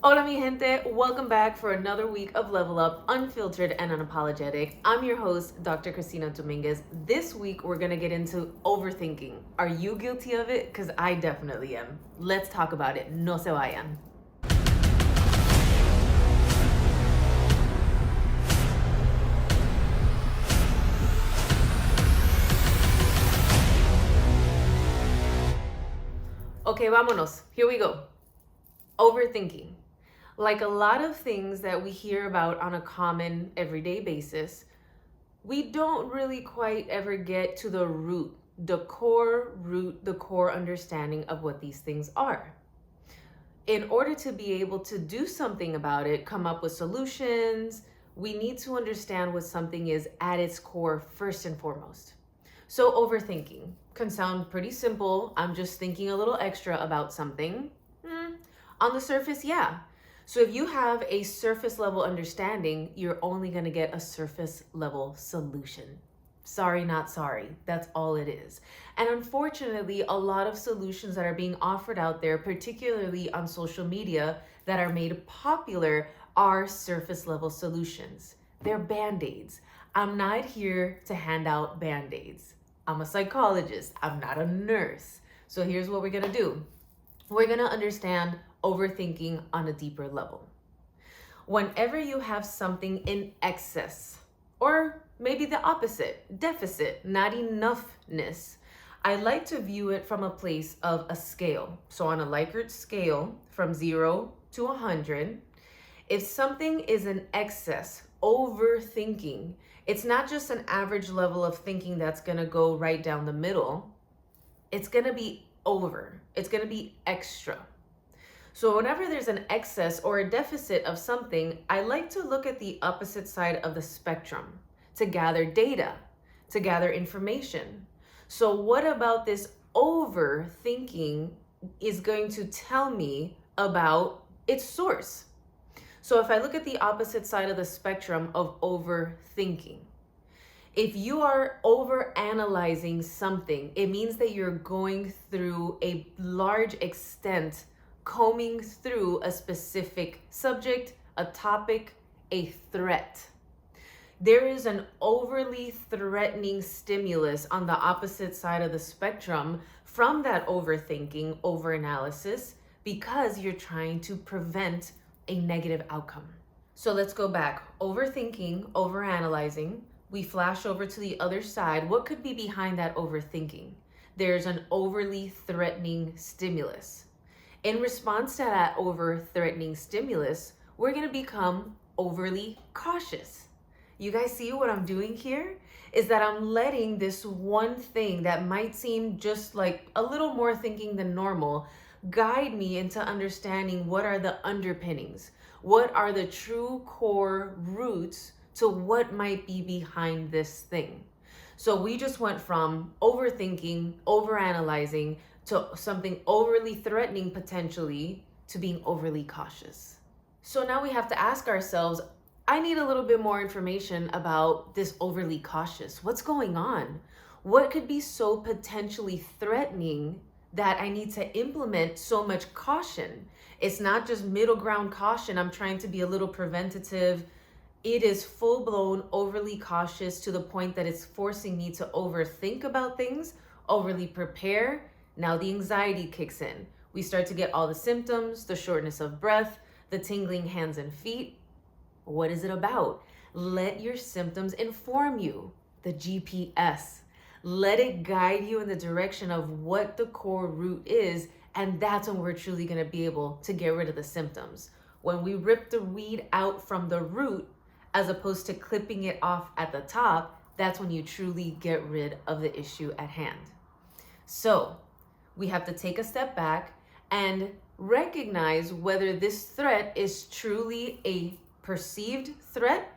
Hola mi gente, welcome back for another week of Level Up, Unfiltered and Unapologetic. I'm your host, Dr. Cristina Dominguez. This week we're gonna get into overthinking. Are you guilty of it? Because I definitely am. Let's talk about it. No se vayan. Okay, vámonos. Here we go. Overthinking. Like a lot of things that we hear about on a common everyday basis, we don't really quite ever get to the root, the core understanding of what these things are. In order to be able to do something about it, come up with solutions, we need to understand what something is at its core first and foremost. So overthinking can sound pretty simple. I'm just thinking a little extra about something. On the surface, yeah. So if you have a surface level understanding, you're only going to get a surface level solution. Sorry, not sorry. That's all it is. And unfortunately, a lot of solutions that are being offered out there, particularly on social media, that are made popular are surface level solutions. They're band-aids. I'm not here to hand out band-aids. I'm a psychologist. I'm not a nurse. So here's what we're going to do. We're going to understand overthinking on a deeper level. Whenever you have something in excess, or maybe the opposite, deficit, not enoughness, I like to view it from a place of a scale. So on a Likert scale from 0 to 100, if something is in excess, overthinking, it's not just an average level of thinking that's going to go right down the middle. It's going to be over. It's going to be extra. So whenever there's an excess or a deficit of something, I like to look at the opposite side of the spectrum to gather data, to gather information. So what about this overthinking is going to tell me about its source? So if I look at the opposite side of the spectrum of overthinking, if you are overanalyzing something, it means that you're going through a large extent, combing through a specific subject, a topic, a threat. There is an overly threatening stimulus on the opposite side of the spectrum from that overthinking, overanalysis, because you're trying to prevent a negative outcome. So let's go back. Overthinking, overanalyzing. We flash over to the other side. What could be behind that overthinking? There's an overly threatening stimulus. In response to that over-threatening stimulus, we're going to become overly cautious. You guys see what I'm doing here? Is that I'm letting this one thing that might seem just like a little more thinking than normal guide me into understanding what are the underpinnings, what are the true core roots to what might be behind this thing. So we just went from overthinking, overanalyzing, to something overly threatening potentially to being overly cautious. So now we have to ask ourselves, I need a little bit more information about this overly cautious. What's going on? What could be so potentially threatening that I need to implement so much caution? It's not just middle ground caution. I'm trying to be a little preventative. It is full-blown overly cautious to the point that it's forcing me to overthink about things, overly prepare. Now the anxiety kicks in. We start to get all the symptoms, the shortness of breath, the tingling hands and feet. What is it about? Let your symptoms inform you, the GPS. Let it guide you in the direction of what the core root is, and that's when we're truly going to be able to get rid of the symptoms. When we rip the weed out from the root, as opposed to clipping it off at the top, that's when you truly get rid of the issue at hand. So we have to take a step back and recognize whether this threat is truly a perceived threat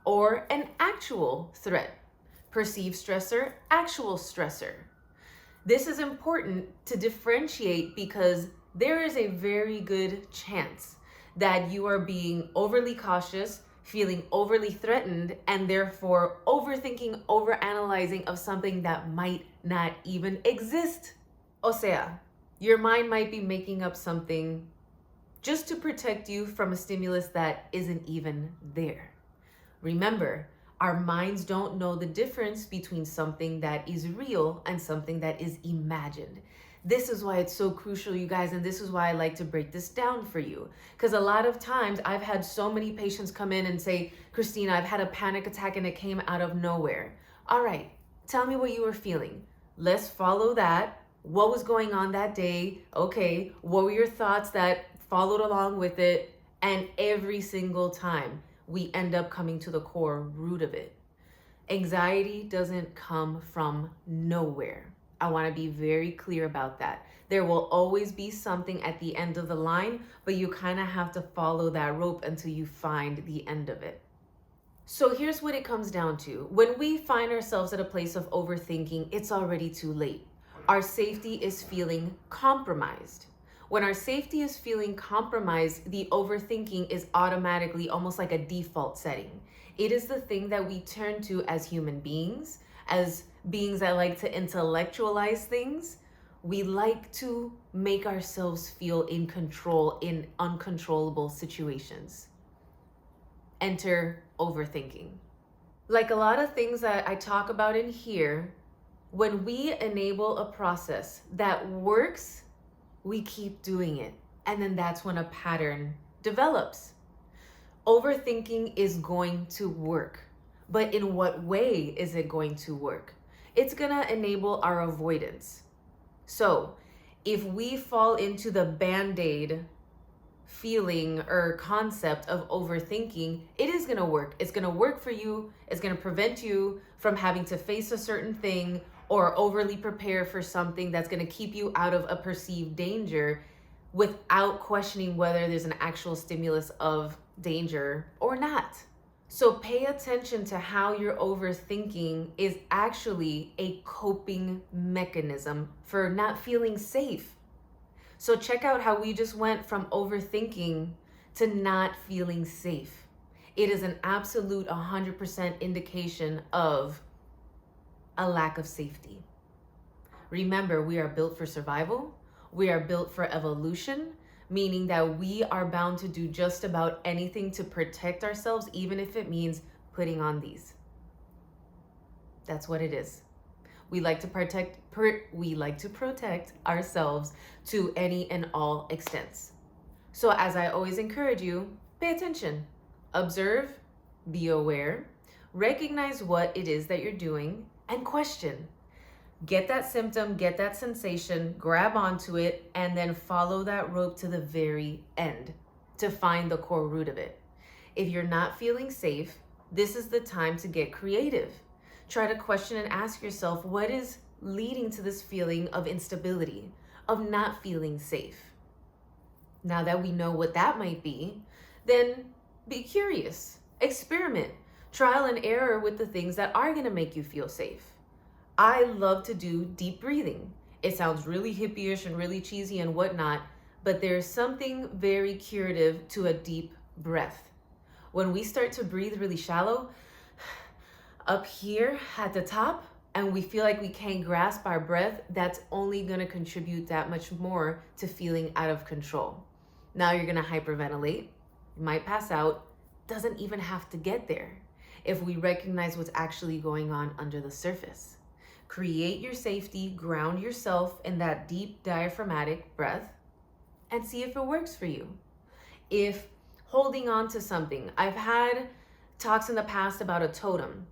or an actual threat. Perceived stressor, actual stressor. This is important to differentiate because there is a very good chance that you are being overly cautious, feeling overly threatened, and therefore overthinking, overanalyzing of something that might not even exist. O sea, your mind might be making up something just to protect you from a stimulus that isn't even there. Remember, our minds don't know the difference between something that is real and something that is imagined. This is why it's so crucial, you guys, and this is why I like to break this down for you. Because a lot of times I've had so many patients come in and say, Christina, I've had a panic attack and it came out of nowhere. All right, tell me what you were feeling. Let's follow that. What was going on that day? Okay, what were your thoughts that followed along with it? And every single time, we end up coming to the core root of it. Anxiety doesn't come from nowhere. I want to be very clear about that. There will always be something at the end of the line, but you kind of have to follow that rope until you find the end of it. So here's what it comes down to. When we find ourselves at a place of overthinking, it's already too late. Our safety is feeling compromised. When our safety is feeling compromised, the overthinking is automatically almost like a default setting. It is the thing that we turn to as human beings, as beings that like to intellectualize things. We like to make ourselves feel in control in uncontrollable situations. Enter overthinking. Like a lot of things that I talk about in here, when we enable a process that works, we keep doing it. And then that's when a pattern develops. Overthinking is going to work. But in what way is it going to work? It's going to enable our avoidance. So if we fall into the band-aid feeling or concept of overthinking, it is going to work. It's going to work for you. It's going to prevent you from having to face a certain thing or overly prepare for something that's going to keep you out of a perceived danger without questioning whether there's an actual stimulus of danger or not. So pay attention to how your overthinking is actually a coping mechanism for not feeling safe. So check out how we just went from overthinking to not feeling safe. It is an absolute 100% indication of a lack of safety. Remember, we are built for survival. We are built for evolution, meaning that we are bound to do just about anything to protect ourselves, even if it means putting on these. That's what it is. We like to protect ourselves to any and all extents. So as I always encourage you, pay attention, observe, be aware, recognize what it is that you're doing, and question. Get that symptom, get that sensation, grab onto it, and then follow that rope to the very end to find the core root of it. If you're not feeling safe, this is the time to get creative. Try to question and ask yourself, what is leading to this feeling of instability, of not feeling safe? Now that we know what that might be, then be curious, experiment, trial and error with the things that are going to make you feel safe. I love to do deep breathing. It sounds really hippie-ish and really cheesy and whatnot, but there's something very curative to a deep breath. When we start to breathe really shallow, up here at the top, and we feel like we can't grasp our breath, that's only going to contribute that much more to feeling out of control. Now you're going to hyperventilate, you might pass out, doesn't even have to get there if we recognize what's actually going on under the surface. Create your safety, ground yourself in that deep diaphragmatic breath, and see if it works for you. If holding on to something, I've had talks in the past about a totem.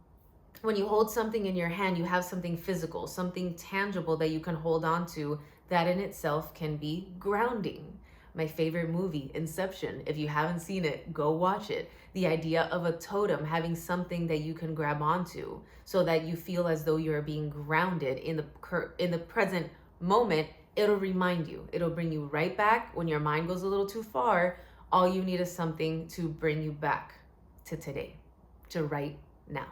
When you hold something in your hand, you have something physical, something tangible that you can hold on to, that in itself can be grounding. My favorite movie, Inception. If you haven't seen it, go watch it. The idea of a totem, having something that you can grab onto so that you feel as though you're being grounded in the present moment, it'll remind you. It'll bring you right back. When your mind goes a little too far, all you need is something to bring you back to today, to right now.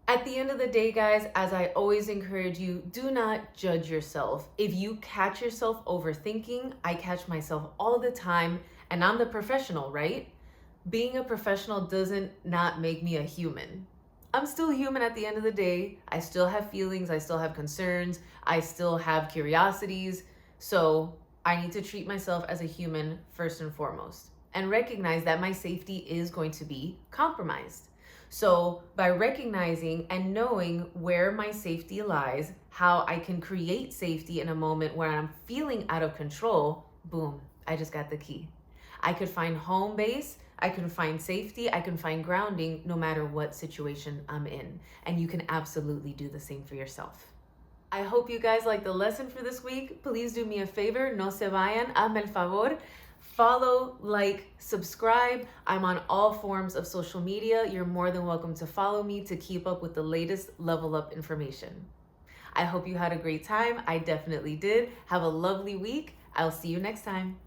At the end of the day, guys, as I always encourage you, do not judge yourself. If you catch yourself overthinking, I catch myself all the time, and I'm the professional, right? Being a professional doesn't not make me a human. I'm still human at the end of the day. I still have feelings, I still have concerns, I still have curiosities. So I need to treat myself as a human first and foremost and recognize that my safety is going to be compromised. So, by recognizing and knowing where my safety lies, how I can create safety in a moment where I'm feeling out of control, boom, I just got the key. I could find home base, I can find safety, I can find grounding no matter what situation I'm in. And you can absolutely do the same for yourself. I hope you guys like the lesson for this week. Please do me a favor, no se vayan, hazme el favor. Follow, like, subscribe. I'm on all forms of social media. You're more than welcome to follow me to keep up with the latest level up information. I hope you had a great time. I definitely did. Have a lovely week. I'll see you next time.